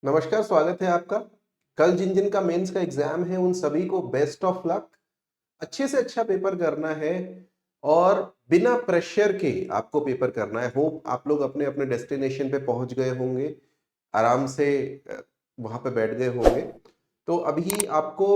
नमस्कार, स्वागत है आपका। कल जिन जिन का मेंस का एग्जाम है उन सभी को बेस्ट ऑफ लक। अच्छे से अच्छा पेपर करना है और बिना प्रेशर के आपको पेपर करना है। होप आप लोग अपने अपने डेस्टिनेशन पे पहुंच गए होंगे, आराम से वहां पे बैठ गए होंगे। तो अभी आपको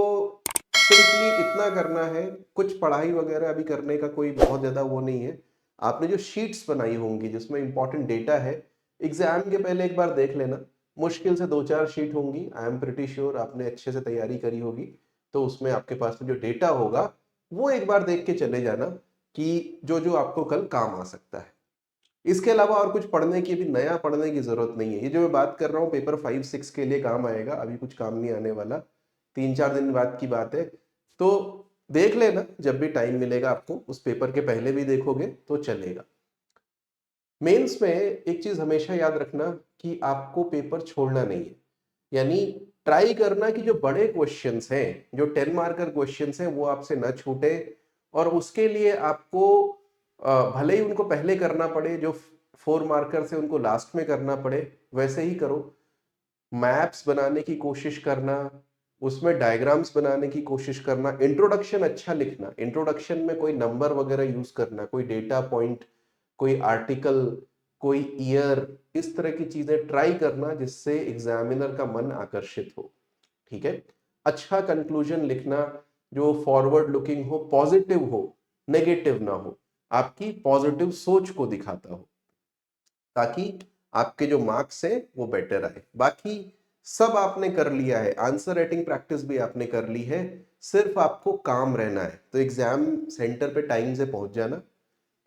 सिंपली इतना करना है, कुछ पढ़ाई वगैरह अभी करने का कोई बहुत ज्यादा वो नहीं है। आपने जो शीट्स बनाई होंगी जिसमें इंपॉर्टेंट डेटा है, एग्जाम के पहले एक बार देख लेना। मुश्किल से 2-4 शीट होंगी, आई एम प्रिटी श्योर आपने अच्छे से तैयारी करी होगी। तो उसमें आपके पास में जो डेटा होगा वो एक बार देख के चले जाना कि जो जो आपको कल काम आ सकता है। इसके अलावा और कुछ पढ़ने की, अभी नया पढ़ने की जरूरत नहीं है। ये जो मैं बात कर रहा हूँ पेपर 5-6 के लिए काम आएगा, अभी कुछ काम नहीं आने वाला। 3-4 दिन बाद की बात है। तो देख लेना, जब भी टाइम मिलेगा आपको उस पेपर के पहले भी देखोगे तो चलेगा। मेंस में एक चीज हमेशा याद रखना कि आपको पेपर छोड़ना नहीं है। यानी ट्राई करना कि जो बड़े क्वेश्चंस हैं, जो 10 मार्कर क्वेश्चंस हैं, वो आपसे ना छूटे। और उसके लिए आपको भले ही उनको पहले करना पड़े, जो 4 मार्कर से उनको लास्ट में करना पड़े, वैसे ही करो। मैप्स बनाने की कोशिश करना, उसमें डायग्राम्स बनाने की कोशिश करना, इंट्रोडक्शन अच्छा लिखना, इंट्रोडक्शन में कोई नंबर वगैरह यूज करना, कोई डेटा पॉइंट, कोई आर्टिकल, कोई ईयर, इस तरह की चीजें ट्राई करना जिससे एग्जामिनर का मन आकर्षित हो। ठीक है। अच्छा कंक्लूजन लिखना जो फॉरवर्ड लुकिंग हो, पॉजिटिव हो, नेगेटिव ना हो, आपकी पॉजिटिव सोच को दिखाता हो, ताकि आपके जो मार्क्स है वो बेटर आए। बाकी सब आपने कर लिया है, आंसर राइटिंग प्रैक्टिस भी आपने कर ली है, सिर्फ आपको काम रहना है। तो एग्जाम सेंटर पे टाइम से पहुंच जाना।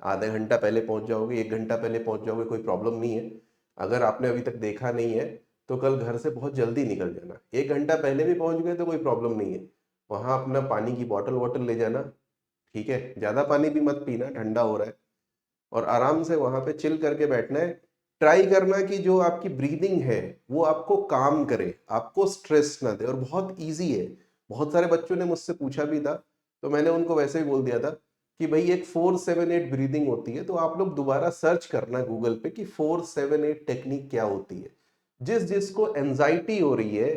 आधा घंटा पहले पहुंच जाओगे, 1 घंटा पहले पहुंच जाओगे, कोई प्रॉब्लम नहीं है। अगर आपने अभी तक देखा नहीं है तो कल घर से बहुत जल्दी निकल जाना। 1 घंटा पहले भी पहुंच गए तो कोई प्रॉब्लम नहीं है। वहां अपना पानी की बॉटल वॉटल ले जाना। ठीक है, ज्यादा पानी भी मत पीना, ठंडा हो रहा है। और आराम से वहां पे चिल करके बैठना है। ट्राई करना कि जो आपकी ब्रीदिंग है वो आपको काम करे, आपको स्ट्रेस ना दे। और बहुत इजी है। बहुत सारे बच्चों ने मुझसे पूछा भी था, तो मैंने उनको वैसे ही बोल दिया था कि भाई एक 4-7-8 ब्रीदिंग होती है। तो आप लोग दोबारा सर्च करना गूगल पे कि 4-7-8 टेक्निक क्या होती है। जिस जिसको एंजाइटी हो रही है,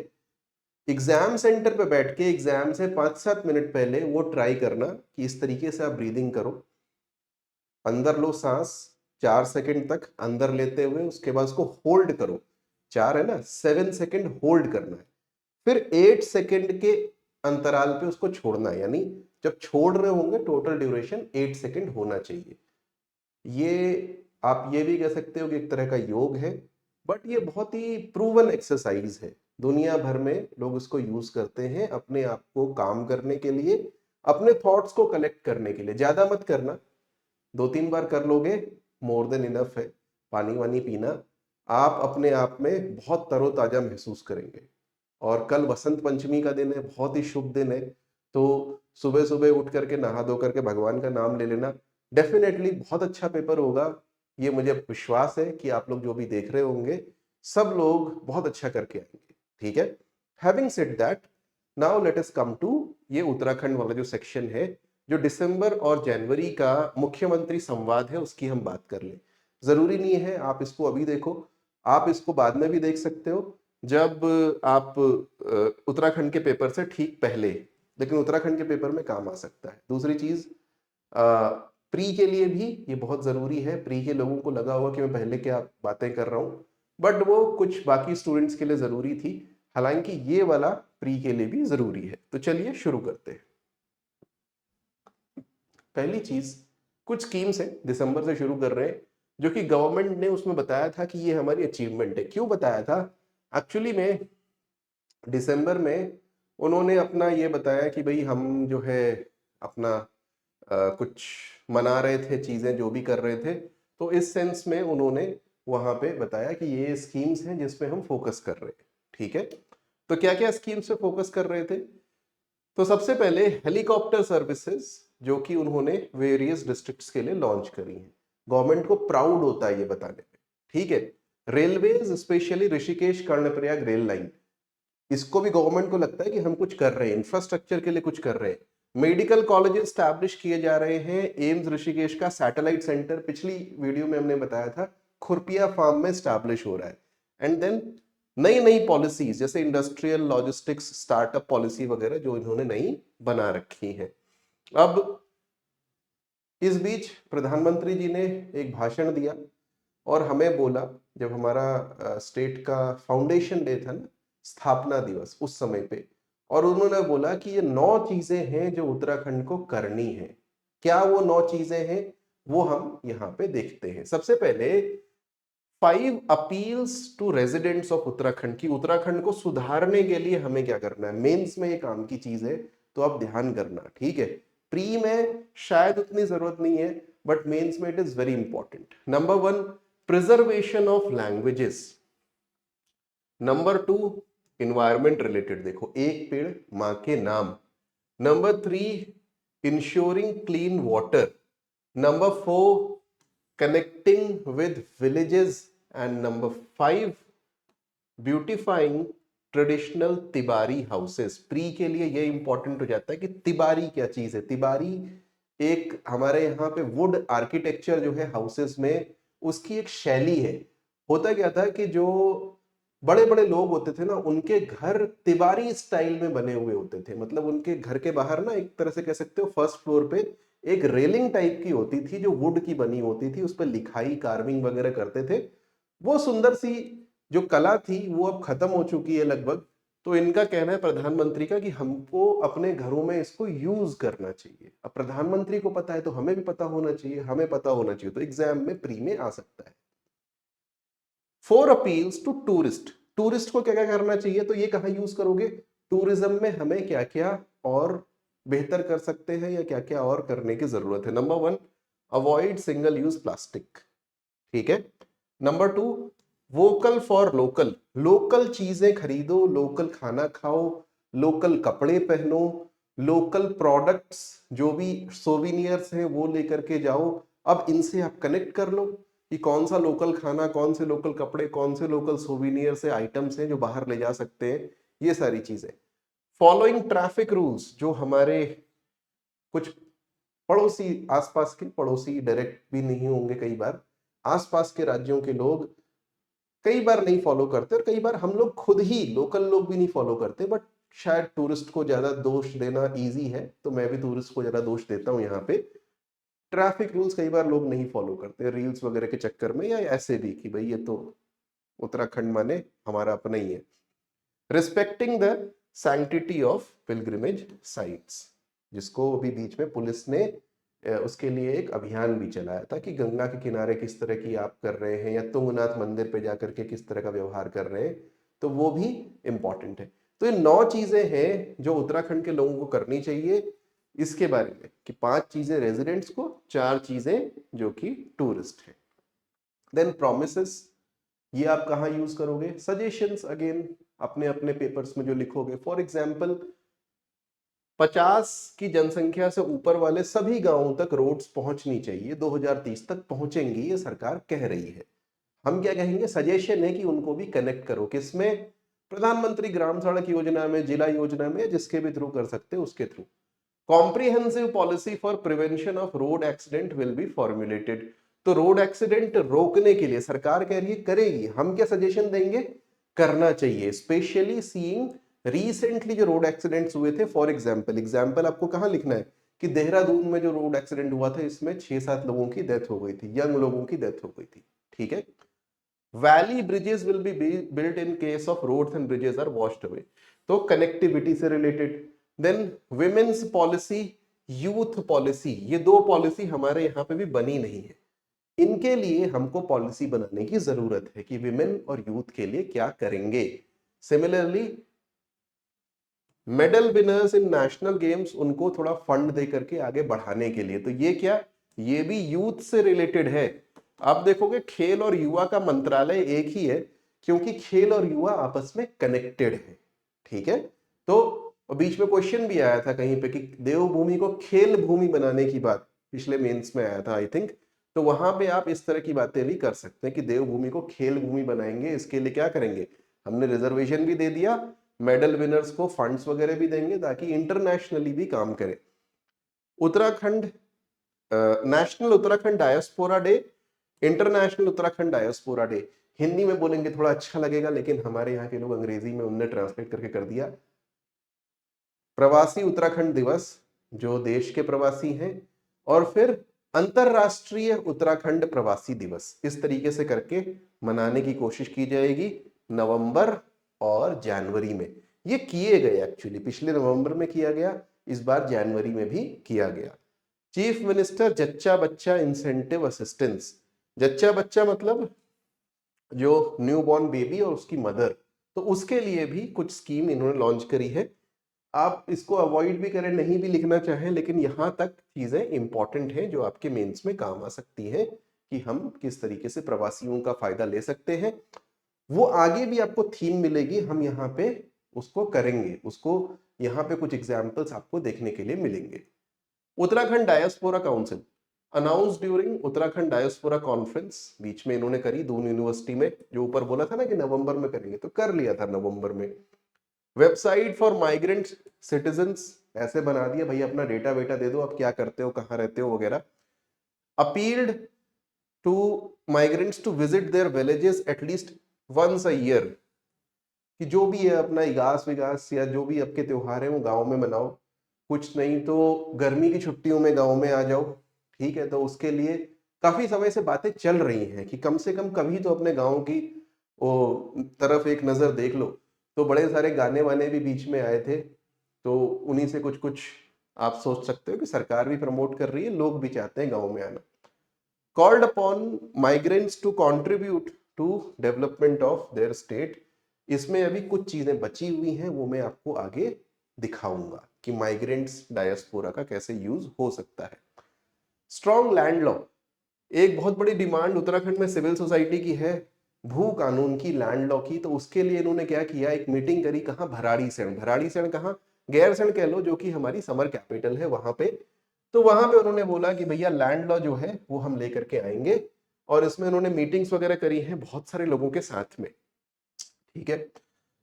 एग्जाम सेंटर पे बैठ के एग्जाम से 5-7 मिनट पहले वो ट्राई करना कि इस तरीके से आप ब्रीदिंग करो। अंदर लो सांस, 4 सेकंड तक अंदर लेते हुए, उसके बाद उसको होल्ड करो। 4 है ना, 7 सेकंड होल्ड करना है। फिर 8 सेकंड के अंतराल पे उसको छोड़ना है। यानी जब छोड़ रहे होंगे टोटल ड्यूरेशन 8 सेकंड होना चाहिए। ये आप ये भी कह सकते हो कि एक तरह का योग है, बट ये बहुत ही प्रूवन एक्सरसाइज है। दुनिया भर में लोग इसको यूज करते हैं अपने आप को काम करने के लिए, अपने थॉट्स को कलेक्ट करने के लिए। ज्यादा मत करना, 2-3 बार कर लोगे, मोर देन इनफ है। पानी वानी पीना, आप अपने आप में बहुत तरोताजा महसूस करेंगे। और कल वसंत पंचमी का दिन है, बहुत ही शुभ दिन है। तो सुबह सुबह उठ करके नहा धो करके भगवान का नाम ले लेना। डेफिनेटली बहुत अच्छा पेपर होगा। ये मुझे विश्वास है कि आप लोग जो भी देख रहे होंगे, सब लोग बहुत अच्छा करके आएंगे। ठीक है। Having said that, now let us come to ये उत्तराखंड वाला जो सेक्शन है, जो दिसंबर और जनवरी का मुख्यमंत्री संवाद है, उसकी हम बात कर लें। जरूरी नहीं है आप इसको अभी देखो, आप इसको बाद में भी देख सकते हो, जब आप उत्तराखंड के पेपर से ठीक पहले। लेकिन उत्तराखंड के पेपर में काम आ सकता है। दूसरी चीज, प्री के लिए भी ये बहुत जरूरी है। प्री के लोगों को लगा होगा कि मैं पहले क्या बातें कर रहा हूं, बट वो कुछ बाकी स्टूडेंट्स के लिए जरूरी थी। हालांकि ये वाला प्री के लिए भी जरूरी है। तो चलिए शुरू करते हैं। पहली चीज, कुछ स्कीम्स है, दिसंबर से शुरू कर रहे हैं, जो कि गवर्नमेंट ने उसमें बताया था कि ये हमारी अचीवमेंट है। क्यों बताया था? एक्चुअली में दिसंबर में उन्होंने अपना ये बताया कि भाई हम जो है अपना कुछ मना रहे थे, चीजें जो भी कर रहे थे। तो इस सेंस में उन्होंने वहां पे बताया कि ये स्कीम्स हैं जिसपे हम फोकस कर रहे हैं। ठीक है। तो क्या क्या स्कीम्स पे फोकस कर रहे थे? तो सबसे पहले हेलीकॉप्टर सर्विसेज, जो कि उन्होंने वेरियस डिस्ट्रिक्ट्स के लिए लॉन्च करी हैं। गवर्नमेंट को प्राउड होता है ये बताने में। ठीक है। Railways, specially Rishikesh Karnaprayag rail line, इसको भी गवर्नमेंट को लगता है कि हम कुछ कर रहे हैं, इंफ्रास्ट्रक्चर के लिए कुछ कर रहे हैं। मेडिकल कॉलेजेस स्टैब्लिश किए जा रहे हैं। एम्स ऋषिकेश का सैटेलाइट सेंटर पिछली वीडियो में हमने बताया था, खुरपिया फार्म में स्टैब्लिश हो रहा है। एंड देन नई नई पॉलिसीज जैसे इंडस्ट्रियल लॉजिस्टिक्स स्टार्टअप पॉलिसी वगैरह जो इन्होंने नई बना रखी है। अब इस बीच प्रधानमंत्री जी ने एक भाषण दिया और हमें बोला, जब हमारा स्टेट का फाउंडेशन डे था ना, स्थापना दिवस, उस समय पे, और उन्होंने बोला कि ये 9 चीजें हैं जो उत्तराखंड को करनी है। क्या वो 9 चीजें हैं वो हम यहाँ पे देखते हैं। सबसे पहले 5 appeals to residents of Uttarakhand की उत्तराखंड को सुधारने के लिए हमें क्या करना है। मेंस में ये काम की चीज है तो आप ध्यान करना, ठीक है। प्री में शायद उतनी जरूरत नहीं है, बट मेंस में it is very important. Number 1, preservation of languages. Number 2, environment related, देखो एक पेड़ मां के नाम। Number 3, insuring clean water. Number 4, connecting with villages, and number 5, beautifying traditional tibari houses. Pre के लिए ये इंपॉर्टेंट हो जाता है कि तिबारी क्या चीज है। तिबारी एक हमारे यहाँ पे वुड आर्किटेक्चर जो है हाउसेस में, उसकी एक शैली है। होता क्या था कि जो बड़े बड़े लोग होते थे ना, उनके घर तिबारी स्टाइल में बने हुए होते थे। मतलब उनके घर के बाहर ना, एक तरह से कह सकते हो, फर्स्ट फ्लोर पे एक रेलिंग टाइप की होती थी जो वुड की बनी होती थी, उस पर लिखाई कार्विंग वगैरह करते थे। वो सुंदर सी जो कला थी वो अब खत्म हो चुकी है लगभग। तो इनका कहना है प्रधानमंत्री का कि हमको अपने घरों में इसको यूज करना चाहिए। अब प्रधानमंत्री को पता है तो हमें भी पता होना चाहिए, हमें पता होना चाहिए, तो एग्जाम में प्री में आ सकता है। 4 अपील्स टू टूरिस्ट। टूरिस्ट को क्या क्या करना चाहिए, तो ये कहाँ यूज करोगे, टूरिज्म में हमें क्या क्या और बेहतर कर सकते हैं या क्या क्या और करने की जरूरत है। Number 1, avoid single use plastic, ठीक है। Number 2, vocal for local. Local चीजें खरीदो, लोकल खाना खाओ, लोकल कपड़े पहनो, लोकल प्रोडक्ट्स जो भी सोविनियर्स हैं वो लेकर के जाओ। अब इनसे आप कनेक्ट कर लो कि कौन सा लोकल खाना, कौन से लोकल कपड़े, कौन से लोकल सोविनियर से आइटम्स हैं जो बाहर ले जा सकते हैं, ये सारी चीजें। फॉलोइंग ट्रैफिक रूल्स, जो हमारे कुछ पड़ोसी, आसपास के पड़ोसी डायरेक्ट भी नहीं होंगे, कई बार आसपास के राज्यों के लोग कई बार नहीं फॉलो करते, और कई बार हम लोग खुद ही लोकल लोग भी नहीं फॉलो करते। बट शायद टूरिस्ट को ज्यादा दोष देना इजी है, तो मैं भी टूरिस्ट को ज्यादा दोष देता हूं यहाँ पे। ट्रैफिक रूल्स कई बार लोग नहीं फॉलो करते रील्स वगैरह के चक्कर में, या ऐसे भी कि भाई ये तो उत्तराखंड माने हमारा अपना ही है। Respecting the sanctity of pilgrimage sites, जिसको अभी बीच में पुलिस ने उसके लिए एक अभियान भी चलाया था कि गंगा के किनारे किस तरह की आप कर रहे हैं, या तुंगनाथ मंदिर पे जाकर के किस तरह का व्यवहार कर रहे हैं, तो वो भी इंपॉर्टेंट है। तो ये 9 चीजें हैं जो उत्तराखंड के लोगों को करनी चाहिए इसके बारे में, कि 5 चीजें रेजिडेंट्स को, 4 चीजें जो कि टूरिस्ट है। देन प्रोमिसेस, ये आप कहाँ यूज करोगे। सजेशंस अगेन अपने अपने पेपर्स में जो लिखोगे। फॉर एग्जाम्पल 50 की जनसंख्या से ऊपर वाले सभी गांवों तक रोड्स पहुंचनी चाहिए, 2030 तक पहुंचेंगी, ये सरकार कह रही है। हम क्या कहेंगे, सजेशन है कि उनको भी कनेक्ट करो, किसमें, प्रधानमंत्री ग्राम सड़क योजना में, जिला योजना में, जिसके भी थ्रू कर सकते हो उसके through. Comprehensive policy for prevention of road accident will be formulated. तो रोड एक्सीडेंट रोकने के लिए सरकार कह रही है करेगी, हम क्या सजेशन देंगे, करना चाहिए। स्पेशली सीइंग रिसेंटली जो रोड एक्सीडेंट्स हुए थे। फॉर एग्जाम्पल आपको कहां लिखना है कि देहरादून में जो रोड एक्सीडेंट हुआ था, इसमें 6-7 लोगों की डेथ हो गई थी, यंग लोगों की डेथ हो गई थी, ठीक है। Valley bridges will be built in case of roads and bridges are washed away, तो कनेक्टिविटी से related. Then women's policy, youth policy, ये 2 पॉलिसी हमारे यहाँ पे भी बनी नहीं है। इनके लिए हमको पॉलिसी बनाने की जरूरत है कि विमेन और यूथ के लिए क्या करेंगे। Similarly medal winners in national games, उनको थोड़ा फंड दे करके आगे बढ़ाने के लिए, तो ये क्या, ये भी यूथ से रिलेटेड है। आप देखोगे खेल और युवा का मंत्रालय एक ही है, क्योंकि खेल और युवा आपस में कनेक्टेड है, ठीक है। तो बीच में क्वेश्चन भी आया था कहीं पे कि देवभूमि को खेल भूमि बनाने की बात पिछले मेंस में आया था आई थिंक। तो वहां पे आप इस तरह की बातें भी कर सकते हैं कि देवभूमि को खेल भूमि बनाएंगे, इसके लिए क्या करेंगे, हमने रिजर्वेशन भी दे दिया, मेडल विनर्स को फंड्स वगैरह भी देंगे ताकि इंटरनेशनली भी काम करे। Uttarakhand national Uttarakhand diaspora day, international Uttarakhand diaspora day, Hindi में बोलेंगे थोड़ा अच्छा लगेगा, लेकिन हमारे यहाँ के लोग अंग्रेजी में उनने ट्रांसलेट करके कर दिया। प्रवासी उत्तराखंड दिवस, जो देश के प्रवासी हैं, और फिर अंतरराष्ट्रीय उत्तराखंड प्रवासी दिवस, इस तरीके से करके मनाने की कोशिश की जाएगी नवंबर और जनवरी में। ये किए गए एक्चुअली, पिछले नवंबर में किया गया, इस बार जनवरी में भी किया गया। चीफ मिनिस्टर जच्चा बच्चा इंसेंटिव असिस्टेंस। जच्चा बच्चा मतलब जो न्यूबॉर्न बेबी और उसकी मदर, तो उसके लिए भी कुछ स्कीम इन्होंने लॉन्च करी है। आप इसको अवॉइड भी करें, नहीं भी लिखना चाहें, लेकिन यहां तक चीजें इंपॉर्टेंट हैं जो आपके मेंस में काम आ सकती हैं कि हम किस तरीके से प्रवासियों का फायदा ले सकते हैं। वो आगे भी आपको थीम मिलेगी, हम यहाँ पे उसको करेंगे, उसको यहाँ पे कुछ एग्जाम्पल्स आपको देखने के लिए मिलेंगे। Uttarakhand diaspora council announce during Uttarakhand diaspora conference, बीच में इन्होंने करी दून यूनिवर्सिटी में, जो ऊपर बोला था ना कि नवंबर में करेंगे, तो कर लिया था नवंबर में। वेबसाइट फॉर माइग्रेंट सिटीजन्स, ऐसे बना दिया भाई अपना डेटा वेटा दे दो, आप क्या करते हो, कहाँ रहते हो वगैरह। Appealed to migrants to visit their villages at least once a year, कि जो भी है अपना इगास विगास या जो भी आपके त्योहार है वो गांव में मनाओ, कुछ नहीं तो गर्मी की छुट्टियों में गांव में आ जाओ। ठीक है, तो उसके लिए काफी समय से बातें चल रही हैं कि कम से कम कभी तो अपने गांव की वो तरफ एक नजर देख लो। तो बड़े सारे गाने वाने भी बीच में आए थे, तो उन्हीं से कुछ कुछ आप सोच सकते हो कि सरकार भी प्रमोट कर रही है, लोग भी चाहते हैं गांव में आना। Called upon migrants to contribute to development of their state. इसमें अभी कुछ चीजें बची हुई हैं, वो मैं आपको आगे दिखाऊंगा कि माइग्रेंट्स डायस्पोरा का कैसे यूज हो सकता है। स्ट्रॉन्ग लैंड लॉ, एक बहुत बड़ी डिमांड उत्तराखंड में सिविल सोसाइटी की है, भू कानून की, लैंड लॉ की। तो उसके लिए इन्होंने क्या किया, एक मीटिंग करी, कहाँ, भराड़ीसैंण। भराड़ीसैंण कहाँ, गैरसैंण कह लो, जो कि हमारी समर कैपिटल है, वहां पे। तो वहां पे उन्होंने बोला कि भैया लैंड लॉ जो है वो हम लेकर के आएंगे, और इसमें उन्होंने मीटिंग्स वगैरह करी हैं बहुत सारे लोगों के साथ में। ठीक है,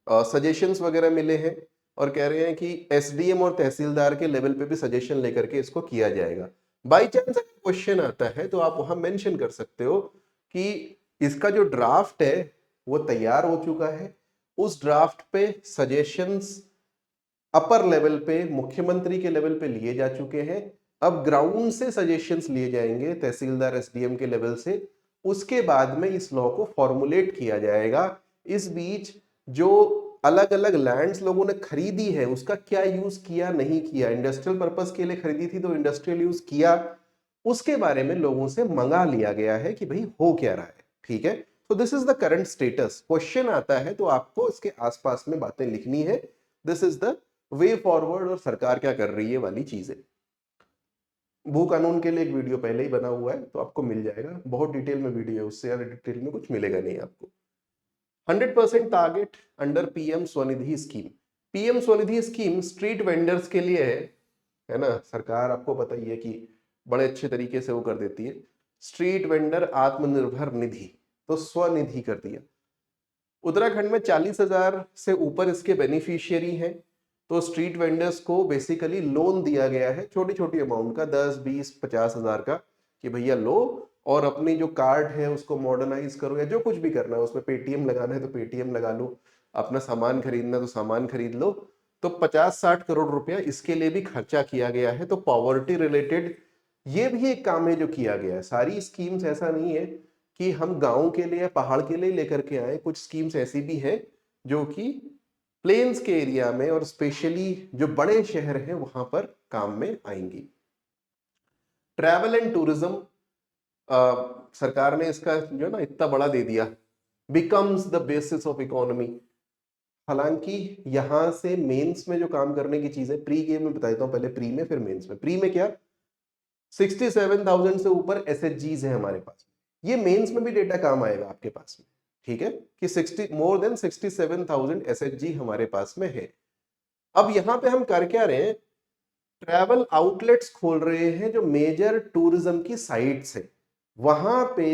सजेशंस वगैरह मिले हैं, और कह रहे हैं कि एसडीएम और तहसीलदार के लेवल पे भी सजेशन लेकर के इसको किया जाएगा। बाई चांस अगर क्वेश्चन आता है तो आप वहां मेंशन कर सकते हो कि इसका जो ड्राफ्ट है वो तैयार हो चुका है, उस ड्राफ्ट पे सजेशंस अपर लेवल पे, मुख्यमंत्री के लेवल पे लिए जा चुके हैं। अब ग्राउंड से सजेशंस लिए जाएंगे तहसीलदार एसडीएम के लेवल से, उसके बाद में इस लॉ को फॉर्मुलेट किया जाएगा। इस बीच जो अलग अलग लैंड्स लोगों ने खरीदी है उसका क्या यूज किया, नहीं किया, इंडस्ट्रियल पर्पस के लिए खरीदी थी तो इंडस्ट्रियल यूज किया, उसके बारे में लोगों से मंगा लिया गया है कि भाई हो क्या रहा है। ठीक है, तो this is the current status. Question आता है तो आपको इसके आसपास में बातें लिखनी है, this is the way forward, और सरकार क्या कर रही है वाली चीजें। भू कानून के लिए एक वीडियो पहले ही बना हुआ है, तो आपको मिल जाएगा, बहुत डिटेल में वीडियो है, उससे ज्यादा डिटेल में कुछ मिलेगा नहीं आपको। 100% target under PM Svanidhi scheme. PM Svanidhi scheme street vendors के लिए है ना, सरकार आपको पता ही है कि बड़े अच्छे तरीके से वो कर देती है। स्ट्रीट वेंडर आत्मनिर्भर निधि, तो स्वनिधि कर दिया। उत्तराखंड में 40,000 से ऊपर इसके बेनिफिशियरी हैं। तो स्ट्रीट वेंडर्स को बेसिकली लोन दिया गया है, छोटी छोटी अमाउंट का, 10, 20, 50,000 का, कि भैया लो और अपनी जो कार्ड है उसको मॉडर्नाइज करो, या जो कुछ भी करना है, उसमें पेटीएम लगाना है तो पेटीएम लगा लो, अपना सामान खरीदना तो सामान खरीद लो। तो 50-60 करोड़ रुपया इसके लिए भी खर्चा किया गया है। तो पॉवर्टी रिलेटेड ये भी एक काम है जो किया गया है। सारी स्कीम्स ऐसा नहीं है कि हम गांव के लिए, पहाड़ के लिए लेकर के आए, कुछ स्कीम्स ऐसी भी है जो कि प्लेन्स के एरिया में और स्पेशली जो बड़े शहर हैं वहां पर काम में आएंगी। ट्रैवल एंड टूरिज्म, सरकार ने इसका जो ना इतना बड़ा दे दिया, becomes the basis of economy. हालांकि यहां से मेंस में जो काम करने की चीज है, प्री गेम में बताता हूं, पहले प्री में फिर मेंस में। प्री में क्या, 67,000 से ऊपर एसएचजीज है हमारे पास, ये मेंस में भी डेटा काम आएगा आपके पास में। ठीक है, कि 60 मोर देन 67,000 एसएचजी हमारे पास में है। अब यहां पे हम कर क्या रहे हैं, ट्रैवल आउटलेट्स खोल रहे हैं जो मेजर टूरिज्म की साइट्स है, वहां पे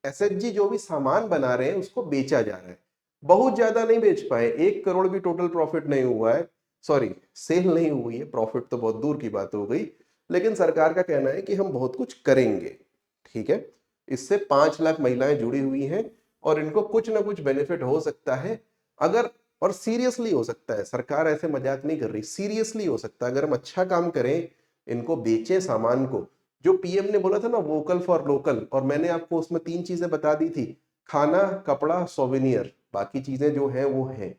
एसएचजी जो भी सामान बना रहे हैं उसको बेचा जा रहा है। बहुत ज्यादा नहीं बेच पाए, 1 करोड़ भी टोटल प्रॉफिट नहीं हुआ है, सॉरी सेल नहीं हुई है, प्रॉफिट तो बहुत दूर की बात हो गई। लेकिन सरकार का कहना है कि हम बहुत कुछ करेंगे। ठीक है, इससे 5 लाख महिलाएं जुड़ी हुई हैं, और इनको कुछ ना कुछ बेनिफिट हो सकता है अगर, और सीरियसली हो सकता है, सरकार ऐसे मजाक नहीं कर रही, सीरियसली हो सकता है अगर हम अच्छा काम करें, इनको बेचें सामान को। जो पीएम ने बोला था ना वोकल फॉर लोकल, और मैंने आपको उसमें 3 चीजें बता दी थी, खाना, कपड़ा, सोवेनियर, बाकी चीजें जो है वो है,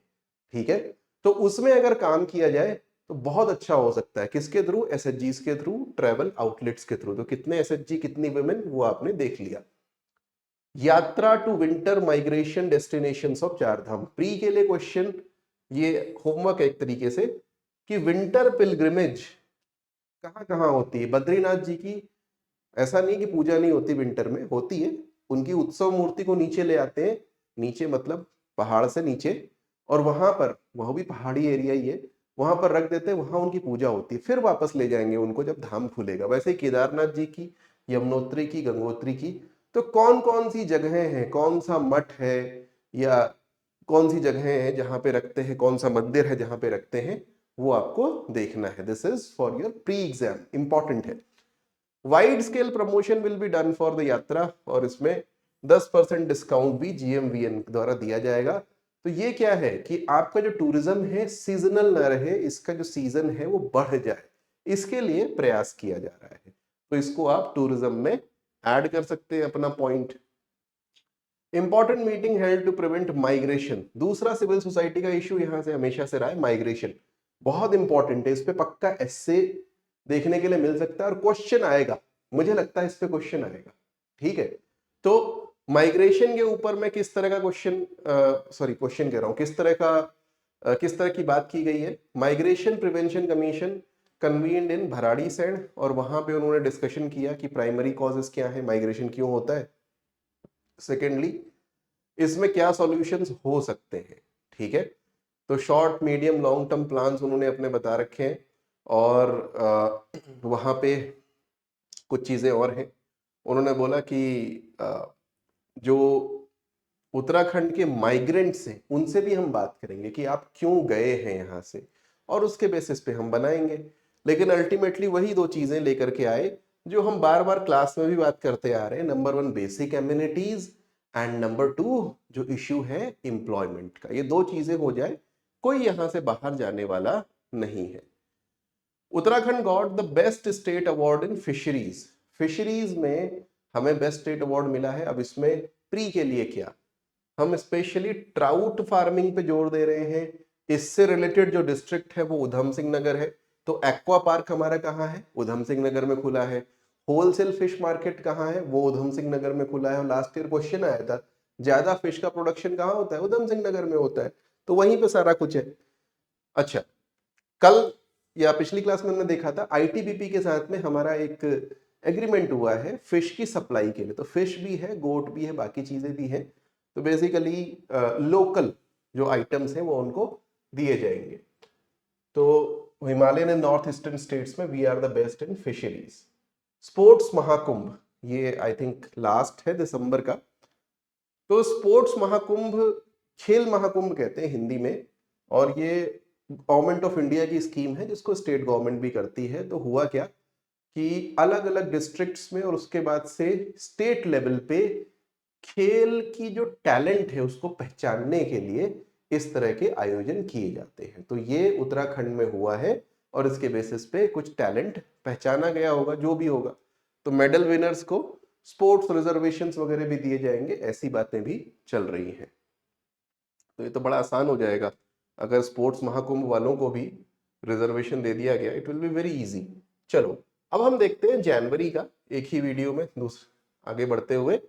ठीक है। तो उसमें अगर काम किया जाए तो बहुत अच्छा हो सकता है। किसके थ्रू? एसएचजी के थ्रू, ट्रैवल आउटलेट्स के थ्रू। तो कितने एसएचजी, कितनी वुमेन, वो आपने देख लिया। यात्रा to winter migration destinations of Chardham, pre के लिए क्वेश्चन, ये होमवर्क है एक तरीके से, कि विंटर पिलग्रिमेज कहाँ कहाँ होती है। बद्रीनाथ जी की ऐसा नहीं कि पूजा नहीं होती, विंटर में होती है, उनकी उत्सव मूर्ति को नीचे ले आते हैं, नीचे मतलब पहाड़ से नीचे, और वहां पर, वह भी पहाड़ी एरिया ही है, वहां पर रख देते हैं, वहां उनकी पूजा होती है, फिर वापस ले जाएंगे उनको जब धाम खुलेगा। वैसे ही केदारनाथ जी की, यमुनोत्री की, गंगोत्री की। तो कौन कौन सी जगहें हैं, कौन सा मठ है, या कौन सी जगहें हैं जहां पे रखते हैं, कौन सा मंदिर है जहां पे रखते हैं, वो आपको देखना है। This is for your pre exam, important है। Wide scale promotion will be done for the yatra, और इसमें 10% डिस्काउंट भी जीएमवीएन द्वारा दिया जाएगा। तो ये क्या है कि आपका जो टूरिज्म है सीजनल ना रहे, इसका जो सीजन है वो बढ़ जाए, इसके लिए प्रयास किया जा रहा है। तो इसको आप टूरिज्म में ऐड कर सकते हैं अपना point. Important meeting held to prevent migration, दूसरा सिविल सोसाइटी का इश्यू यहां से हमेशा से रहा है, माइग्रेशन बहुत इंपॉर्टेंट है। इस पे पक्का एस्से देखने के लिए मिल सकता है और क्वेश्चन आएगा, मुझे लगता है इस पे क्वेश्चन आएगा, ठीक है। तो माइग्रेशन के ऊपर में किस तरह का क्वेश्चन, सॉरी क्वेश्चन कह रहा हूं, किस तरह का किस तरह की बात की गई है। माइग्रेशन प्रिवेंशन कमीशन कन्वीन्ड इन भराड़ीसैंण, और वहां पे उन्होंने डिस्कशन किया कि प्राइमरी कॉजेस क्या है, माइग्रेशन क्यों होता है, सेकेंडली इसमें क्या सॉल्यूशंस हो सकते हैं, ठीक है। तो short medium long term plans उन्होंने अपने बता रखे हैं, और वहां पे कुछ चीजें और हैं। उन्होंने बोला कि जो उत्तराखंड के माइग्रेंट्स हैं उनसे भी हम बात करेंगे कि आप क्यों गए हैं यहाँ से, और उसके बेसिस पे हम बनाएंगे। लेकिन अल्टीमेटली वही 2 चीजें लेकर के आए जो हम बार बार क्लास में भी बात करते आ रहे हैं। Number 1 basic amenities, and number 2 जो इश्यू है एम्प्लॉयमेंट का। ये 2 चीजें हो जाए, कोई यहां से बाहर जाने वाला नहीं है। Uttarakhand got the best state award in fisheries, fisheries में हमें बेस्ट स्टेट अवार्ड मिला है। अब इसमें प्री के लिए क्या, हम स्पेशली ट्राउट फार्मिंग पे जोर दे रहे हैं। इससे रिलेटेड जो डिस्ट्रिक्ट है वो उधम सिंह नगर है। तो एक्वा पार्क हमारा कहाँ है? उधम सिंह नगर में खुला है। होलसेल फिश मार्केट कहाँ है? वो उधम सिंह नगर में खुला है। और लास्ट ईयर क्वेश्चन आया था, ज्यादा फिश का प्रोडक्शन कहाँ होता है? उधम सिंह नगर में होता है। तो वहीं पे सारा कुछ है। अच्छा, कल या पिछली क्लास में हमने देखा था आईटीबीपी के साथ में हमारा एक एग्रीमेंट हुआ है फिश की सप्लाई के लिए। तो फिश भी है, गोट भी है, बाकी चीजें भी हैं। तो बेसिकली लोकल जो आइटम्स हैं वो उनको दिए जाएंगे। तो Himalayan and north eastern states में we are the best in fisheries. Sports Mahakumbh, ये आई थिंक लास्ट है दिसंबर का। तो स्पोर्ट्स महाकुंभ, खेल महाकुंभ कहते हैं हिंदी में, और ये गवर्नमेंट ऑफ इंडिया की स्कीम है जिसको स्टेट गवर्नमेंट भी करती है। तो हुआ क्या कि अलग अलग डिस्ट्रिक्ट्स में और उसके बाद से स्टेट लेवल पे खेल की जो टैलेंट है उसको पहचानने के लिए इस तरह के आयोजन किए जाते हैं। तो ये उत्तराखंड में हुआ है, और इसके बेसिस पे कुछ टैलेंट पहचाना गया होगा, जो भी होगा। तो मेडल विनर्स को स्पोर्ट्स रिजर्वेशंस वगैरह भी दिए जाएंगे, ऐसी बातें भी चल रही हैं। तो ये तो बड़ा आसान हो जाएगा अगर स्पोर्ट्स महाकुंभ वालों को भी रिजर्वेशन दे दिया गया, it will be very easy. चलो अब हम देखते हैं जनवरी का, एक ही वीडियो में आगे बढ़ते हुए।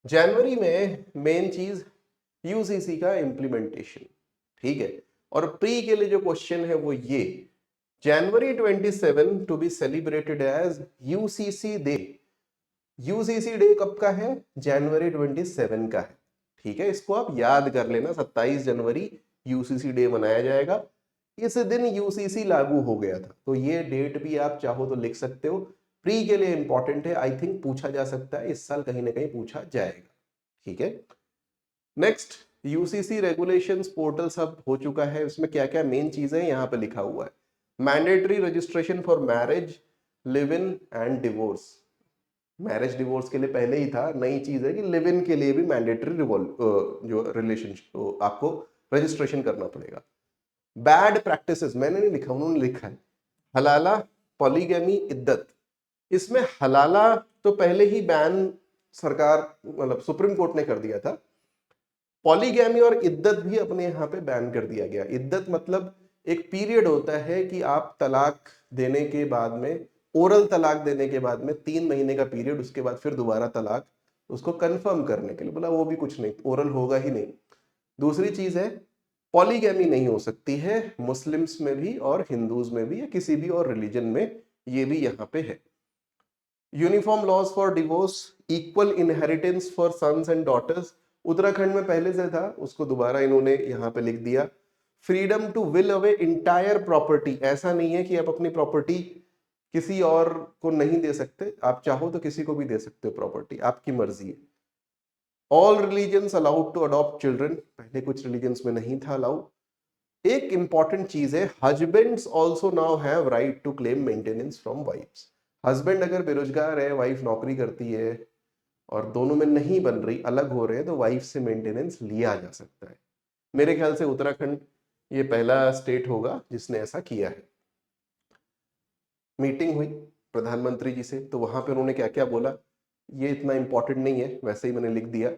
जनवरी में मेन चीज यूसीसी का इम्प्लीमेंटेशन, ठीक है। और प्री के लिए जो क्वेश्चन है वो ये, January 27 to be celebrated as UCC day. UCC day कब का है? जनवरी 27 का है, ठीक है। इसको आप याद कर लेना, 27 जनवरी यूसीसी डे मनाया जाएगा। इस दिन यूसीसी लागू हो गया था। तो ये डेट भी आप चाहो तो लिख सकते हो, प्री के लिए इंपॉर्टेंट है, आई थिंक पूछा जा सकता है, इस साल कहीं ना कहीं पूछा जाएगा, ठीक है। नेक्स्ट, यूसीसी रेगुलेशंस पोर्टल सब हो चुका है। इसमें क्या क्या मेन चीजें यहाँ पे लिखा हुआ है। Mandatory registration for marriage, live in and divorce. Marriage divorce के लिए पहले ही था, नई चीज है कि लिव इन के लिए भी मैंडेटरी जो रिलेशनशिप आपको रजिस्ट्रेशन करना पड़ेगा। बैड प्रैक्टिसेस मैंने नहीं लिखा, उन्होंने लिखा है। हलाला, पॉलीगैमी, इद्दत। इसमें हलाला तो पहले ही बैन सरकार मतलब सुप्रीम कोर्ट ने कर दिया था। पॉलीगैमी और इद्दत भी अपने यहाँ पे बैन कर दिया गया। इद्दत मतलब एक पीरियड होता है कि आप तलाक देने के बाद में, ओरल तलाक देने के बाद में 3 महीने का पीरियड, उसके बाद फिर दोबारा तलाक, उसको कंफर्म करने के लिए बोला, वो भी कुछ नहीं, ओरल होगा ही नहीं। दूसरी चीज है पॉलीगैमी नहीं हो सकती है मुस्लिम्स में भी और हिंदूज में भी या किसी भी और रिलीजन में, ये भी यहाँ पे है। Uniform laws for divorce, equal inheritance for sons and daughters, Uttarakhand में पहले से था, उसको दोबारा इन्होंने यहाँ पे लिख दिया। Freedom to will away entire property, ऐसा नहीं है कि आप अपनी प्रॉपर्टी किसी और को नहीं दे सकते, आप चाहो तो किसी को भी दे सकते हो प्रॉपर्टी, आपकी मर्जी है। All religions allowed to adopt children, पहले कुछ रिलीजन्स में नहीं था अलाउड। एक इंपॉर्टेंट चीज है, husbands also now have right to claim maintenance from wifes. Husband अगर बेरोजगार है, वाइफ नौकरी करती है और दोनों में नहीं बन रही, अलग हो रहे हैं, तो वाइफ से मेंटेनेंस लिया जा सकता है। मेरे ख्याल से उत्तराखंड ये पहला स्टेट होगा जिसने ऐसा किया है। मीटिंग हुई प्रधानमंत्री जी से, तो वहां पे उन्होंने क्या क्या बोला ये इतना इंपॉर्टेंट नहीं है, वैसे ही मैंने लिख दिया,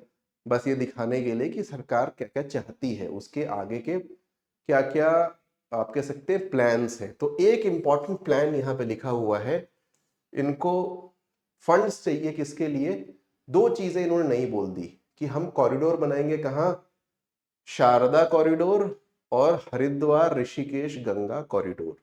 बस ये दिखाने के लिए कि सरकार क्या क्या चाहती है, उसके आगे के क्या क्या आप कह सकते हैं प्लान्स हैं। तो एक इंपॉर्टेंट प्लान यहाँ पे लिखा हुआ है, इनको फंड्स चाहिए किसके लिए। दो चीजें इन्होंने नहीं बोल दी कि हम कॉरिडोर बनाएंगे कहाँ, शारदा कॉरिडोर और हरिद्वार ऋषिकेश गंगा कॉरिडोर।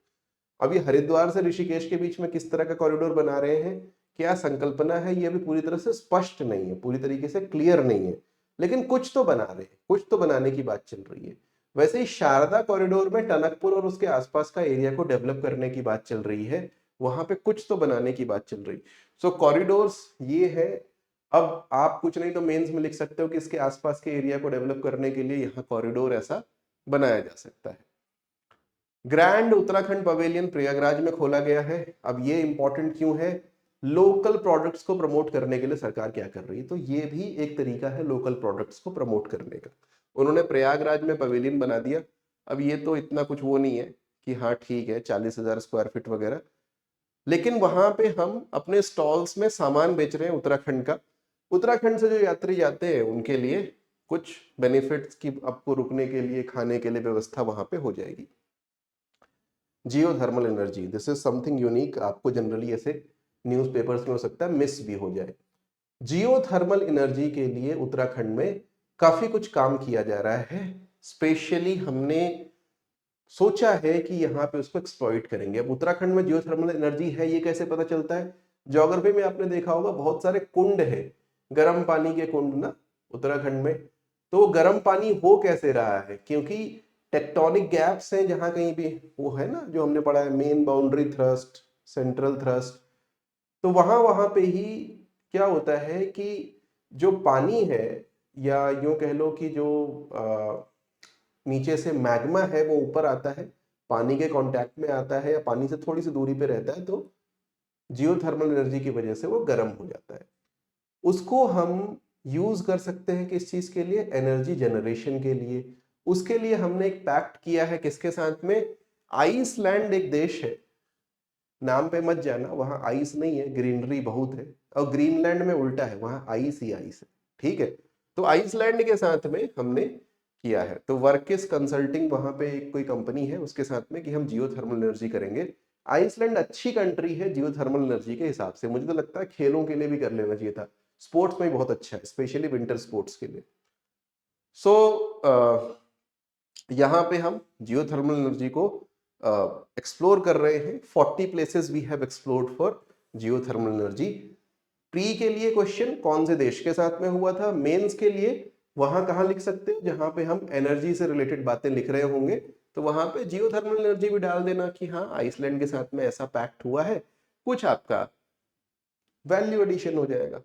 अब ये हरिद्वार से ऋषिकेश के बीच में किस तरह का कॉरिडोर बना रहे हैं, क्या संकल्पना है, ये अभी पूरी तरह से स्पष्ट नहीं है, पूरी तरीके से क्लियर नहीं है, लेकिन कुछ तो बना रहे हैं, कुछ तो बनाने की बात चल रही है। वैसे ही शारदा कॉरिडोर में टनकपुर और उसके आसपास का एरिया को डेवलप करने की बात चल रही है, वहां पे कुछ तो बनाने की बात चल रही। सो कॉरिडोर्स ये है। अब आप कुछ नहीं तो मेंस में लिख सकते हो कि इसके आसपास के एरिया को डेवलप करने के लिए यहाँ कॉरिडोर ऐसा बनाया जा सकता है। ग्रैंड उत्तराखंड पवेलियन प्रयागराज में खोला गया है। अब ये इंपॉर्टेंट क्यों है, लोकल प्रोडक्ट्स को प्रमोट करने के लिए सरकार क्या कर रही है, तो ये भी एक तरीका है लोकल प्रोडक्ट्स को प्रमोट करने का। उन्होंने प्रयागराज में पवेलियन बना दिया। अब ये तो इतना कुछ वो नहीं है कि हाँ ठीक है 40,000 स्क्वायर फीट वगैरह, लेकिन वहां पे हम अपने स्टॉल्स में सामान बेच रहे हैं उत्तराखंड का। उत्तराखंड से जो यात्री जाते हैं उनके लिए कुछ बेनिफिट्स की आपको रुकने के लिए, खाने के लिए व्यवस्था वहां पे हो जाएगी। Geothermal energy, this is something unique, आपको जनरली ऐसे न्यूज़पेपर्स में हो सकता है मिस भी हो जाए। जियो थर्मल एनर्जी के लिए उत्तराखंड में काफी कुछ काम किया जा रहा है। स्पेशली हमने सोचा है कि यहाँ पे उसको एक्सप्लॉइट करेंगे। अब उत्तराखंड में जियो थर्मल एनर्जी है ये कैसे पता चलता है, ज्योग्राफी में आपने देखा होगा बहुत सारे कुंड है, गर्म पानी के कुंड ना उत्तराखंड में। तो गर्म पानी हो कैसे रहा है, क्योंकि टेक्टोनिक गैप्स हैं जहां कहीं भी, वो है ना जो हमने पढ़ा है, main boundary thrust, central thrust. तो वहां वहां पे ही क्या होता है कि जो पानी है, या यूं कह लो कि जो नीचे से मैग्मा है वो ऊपर आता है, पानी के कांटेक्ट में आता है या पानी से थोड़ी सी दूरी पे रहता है, तो जियोथर्मल एनर्जी की वजह से वो गर्म हो जाता है। उसको हम यूज कर सकते हैं किस चीज के लिए, एनर्जी जनरेशन के लिए। उसके लिए हमने एक पैक्ट किया है किसके साथ में, आइसलैंड एक देश है, नाम पे मत जाना, वहां आइस नहीं है, ग्रीनरी बहुत है, और ग्रीनलैंड में उल्टा है, वहां आइस ही आइस है, ठीक है। तो आइसलैंड के साथ में हमने किया है, तो वर्किस कंसल्टिंग वहां पे एक कोई कंपनी है उसके साथ में कि हम जियो थर्मल एनर्जी करेंगे। आइसलैंड अच्छी कंट्री है जियो थर्मल एनर्जी के हिसाब से, मुझे तो लगता है खेलों के लिए भी कर लेना चाहिए था, स्पोर्ट्स में बहुत अच्छा है, स्पेशली विंटर स्पोर्ट्स के लिए। सो यहाँ पे हम जियो थर्मल एनर्जी को एक्सप्लोर कर रहे हैं। 40 places we have explored for geothermal energy. Pre के लिए क्वेश्चन कौन से देश के साथ में हुआ था, मेंस के लिए वहां कहां लिख सकते हो जहां पे हम एनर्जी से रिलेटेड बातें लिख रहे होंगे, तो वहां पे जियो थर्मल एनर्जी भी डाल देना कि हाँ आइसलैंड के साथ में ऐसा पैक्ट हुआ है, कुछ आपका वैल्यू एडिशन हो जाएगा।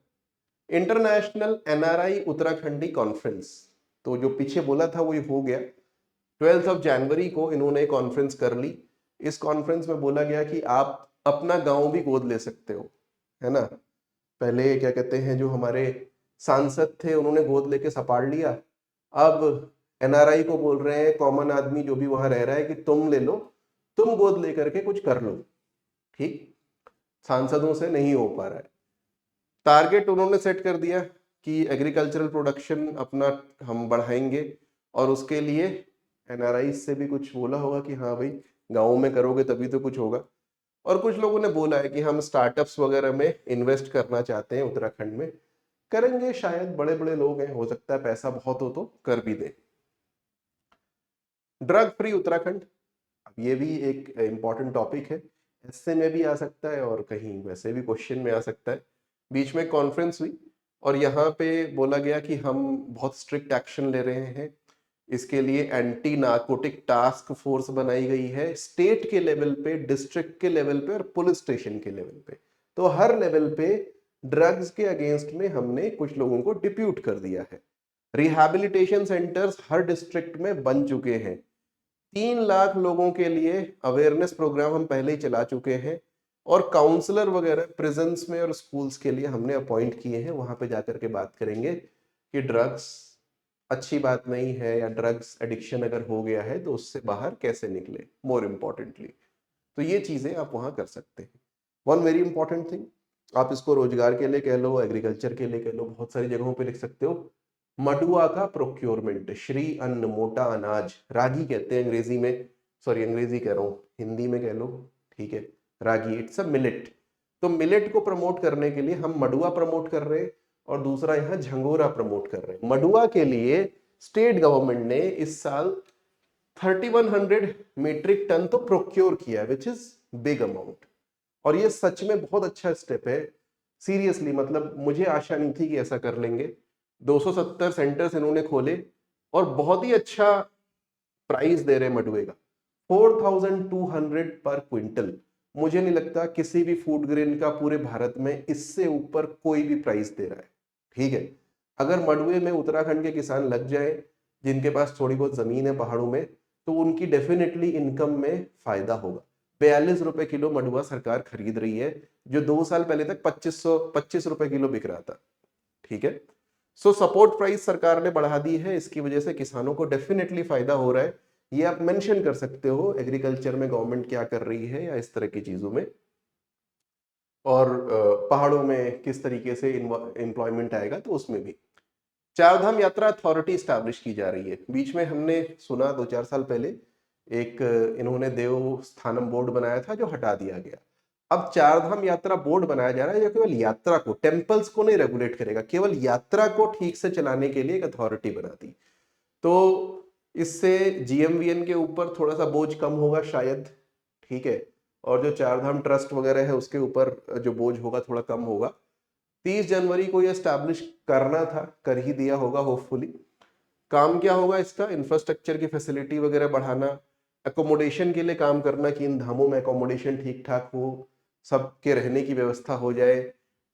इंटरनेशनल एनआरआई उत्तराखंडी कॉन्फ्रेंस, तो जो पीछे बोला था वो हो गया। 12 जनवरी को इन्होंने कॉन्फ्रेंस कर ली। इस कॉन्फ्रेंस में बोला गया कि आप अपना गांव भी गोद ले सकते हो, है ना। पहले क्या कहते हैं, जो हमारे सांसद थे उन्होंने गोद लेके सपाड़ लिया, अब एनआरआई को बोल रहे हैं, कॉमन आदमी जो भी वहां रह रहा है, कि तुम ले लो, तुम गोद लेकर के कुछ कर लो। ठीक, सांसदों से नहीं हो पा रहा है। टारगेट उन्होंने सेट कर दिया कि एग्रीकल्चरल प्रोडक्शन अपना हम बढ़ाएंगे, और उसके लिए एनआरआई से भी कुछ बोला होगा कि हाँ भाई गाँव में करोगे तभी तो कुछ होगा। और कुछ लोगों ने बोला है कि हम स्टार्टअप्स वगैरह में इन्वेस्ट करना चाहते हैं उत्तराखंड में, करेंगे शायद, बड़े बड़े लोग हैं, हो सकता है पैसा बहुत हो तो कर भी दे। ड्रग फ्री उत्तराखंड, अब ये भी एक इंपॉर्टेंट टॉपिक है, ऐसे में भी आ सकता है और कहीं वैसे भी क्वेश्चन में आ सकता है। बीच में कॉन्फ्रेंस हुई और यहाँ पे बोला गया कि हम बहुत स्ट्रिक्ट एक्शन ले रहे हैं, इसके लिए एंटी नार्कोटिक टास्क फोर्स बनाई गई है, स्टेट के लेवल पे, डिस्ट्रिक्ट के लेवल पे और पुलिस स्टेशन के लेवल पे। तो हर लेवल पे ड्रग्स के अगेंस्ट में हमने कुछ लोगों को डिप्यूट कर दिया है। रिहैबिलिटेशन सेंटर्स हर डिस्ट्रिक्ट में बन चुके हैं। 3 लाख लोगों के लिए अवेयरनेस प्रोग्राम हम पहले ही चला चुके हैं, और काउंसलर वगैरह प्रिजन्स में और स्कूल्स के लिए हमने अपॉइंट किए हैं। वहां पे जाकर के बात करेंगे कि ड्रग्स अच्छी बात नहीं है, या ड्रग्स एडिक्शन अगर हो गया है तो उससे बाहर कैसे निकले, मोर इम्पोर्टेंटली। तो ये चीजें आप वहां कर सकते हैं। वन वेरी इंपॉर्टेंट थिंग, आप इसको रोजगार के लिए कह लो, एग्रीकल्चर के लिए कह लो, बहुत सारी जगहों पे लिख सकते हो। मडुआ का प्रोक्योरमेंट, श्री अन्न, मोटा अनाज, रागी कहते हैं अंग्रेजी में, सॉरी अंग्रेजी कह रहा हूँ, हिंदी में कह लो, ठीक है, रागी, इट्स अ मिलेट। तो मिलेट को प्रमोट करने के लिए हम मडुआ प्रमोट कर रहे हैं, और दूसरा यहाँ झंगोरा प्रमोट कर रहे हैं। मडुआ के लिए स्टेट गवर्नमेंट ने इस साल 3100 मीट्रिक टन तो प्रोक्योर किया, विच इज बिग अमाउंट, और ये सच में बहुत अच्छा स्टेप है। सीरियसली, मतलब मुझे आशा नहीं थी कि ऐसा कर लेंगे। 270 सेंटर्स इन्होंने खोले, और बहुत ही अच्छा प्राइस दे रहे हैं मडुए का, 4200 पर क्विंटल। मुझे नहीं लगता किसी भी फूड ग्रेन का पूरे भारत में इससे ऊपर कोई भी प्राइस दे रहा है। ठीक है, अगर मडुए में उत्तराखंड के किसान लग जाए, जिनके पास थोड़ी बहुत जमीन है पहाड़ों में, तो उनकी डेफिनेटली इनकम में फायदा होगा। 42 रुपए किलो मडुआ सरकार खरीद रही है, जो 2 साल पहले तक 25 रुपए किलो बिक रहा था। ठीक है, सो सपोर्ट प्राइस सरकार ने बढ़ा दी है, इसकी वजह से किसानों को डेफिनेटली फायदा हो रहा है। ये आप मेंशन कर सकते हो एग्रीकल्चर में गवर्नमेंट क्या कर रही है, या इस तरह की चीजों में, और पहाड़ों में किस तरीके से एम्प्लॉयमेंट आएगा, तो उसमें भी। चारधाम यात्रा अथॉरिटी स्टैब्लिश की जा रही है। बीच में हमने सुना 2-4 साल पहले एक इन्होंने देव स्थानम बोर्ड बनाया था, जो हटा दिया गया। अब चारधाम यात्रा बोर्ड बनाया जा रहा है, जो केवल यात्रा को, टेम्पल्स को नहीं रेगुलेट करेगा, केवल यात्रा को ठीक से चलाने के लिए एक अथॉरिटी बना दी। तो इससे जीएमवीएन के ऊपर थोड़ा सा बोझ कम होगा शायद, ठीक है, और जो चारधाम ट्रस्ट वगैरह है उसके ऊपर जो बोझ होगा थोड़ा कम होगा। 30 जनवरी को ये स्टैब्लिश करना था, कर ही दिया होगा होपफुली। काम क्या होगा इसका, इंफ्रास्ट्रक्चर की फैसिलिटी वगैरह बढ़ाना, अकोमोडेशन के लिए काम करना कि इन धामों में अकोमोडेशन ठीक ठाक हो, सबके रहने की व्यवस्था हो जाए,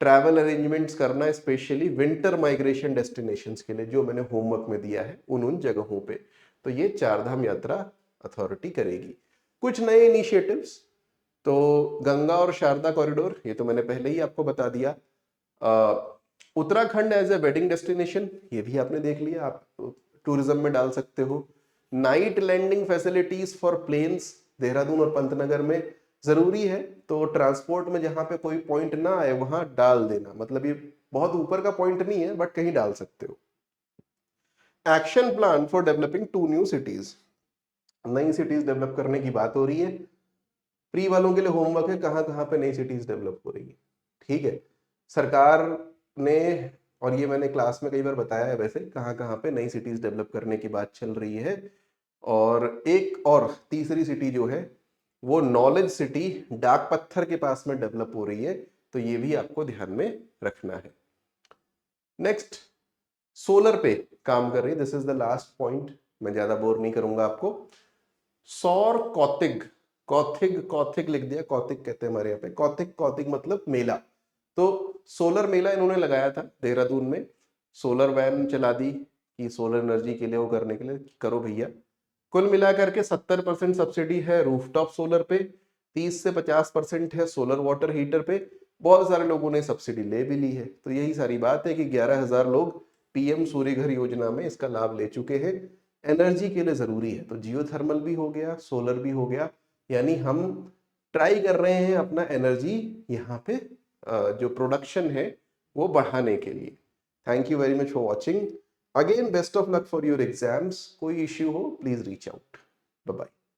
ट्रैवल अरेंजमेंट्स करना, स्पेशली विंटर माइग्रेशन डेस्टिनेशंस के लिए, जो मैंने होमवर्क में दिया है उन जगहों पे। तो ये चारधाम यात्रा अथॉरिटी करेगी। कुछ नए इनिशिएटिव्स, तो गंगा और शारदा कॉरिडोर, ये तो मैंने पहले ही आपको बता दिया। Uttarakhand as a wedding destination, ये भी आपने देख लिया, आप टूरिज्म में डाल सकते हो। Night landing facilities for planes Dehradun और पंतनगर में जरूरी है, तो ट्रांसपोर्ट में जहां पे कोई पॉइंट ना आए वहां डाल देना, मतलब ये बहुत ऊपर का पॉइंट नहीं है, बट कहीं डाल सकते हो। Action plan for developing 2 new cities, नई सिटीज डेवलप करने की बात हो रही है। प्री वालों के लिए होमवर्क है, कहां कहां पे नई सिटीज डेवलप हो रही है। ठीक है, सरकार ने, और ये मैंने क्लास में कई बार बताया है वैसे, कहां कहां पे नई सिटीज डेवलप करने की बात चल रही है। और एक और तीसरी सिटी जो है वो नॉलेज सिटी डाक पत्थर के पास में डेवलप हो रही है, तो ये भी आपको ध्यान में रखना है। नेक्स्ट, सोलर पे काम कर रही है, this is the last point, मैं ज्यादा बोर नहीं करूंगा आपको। सौर कौतिक, कौतिक कौतिक लिख दिया, कौतिक कहते हैं हमारे यहाँ पे, कौतिक, कौतिक मतलब मेला। तो सोलर मेला इन्होंने लगाया था देहरादून में, सोलर वैन चला दी कि सोलर एनर्जी के लिए वो करने के लिए करो भैया। कुल मिलाकर के 70% सब्सिडी है रूफटॉप सोलर पे, 30 से 50% है सोलर वाटर हीटर पे, बहुत सारे लोगों ने सब्सिडी ले भी ली है। तो यही सारी बात है कि 11,000 लोग पीएम सूर्य घर योजना में इसका लाभ ले चुके हैं। एनर्जी के लिए ज़रूरी है, तो जियोथर्मल भी हो गया, सोलर भी हो गया, यानी हम ट्राई कर रहे हैं अपना एनर्जी यहाँ पे जो प्रोडक्शन है वो बढ़ाने के लिए। Thank you very much for watching. Again best of luck for your exams. कोई इश्यू हो please reach out. Bye bye.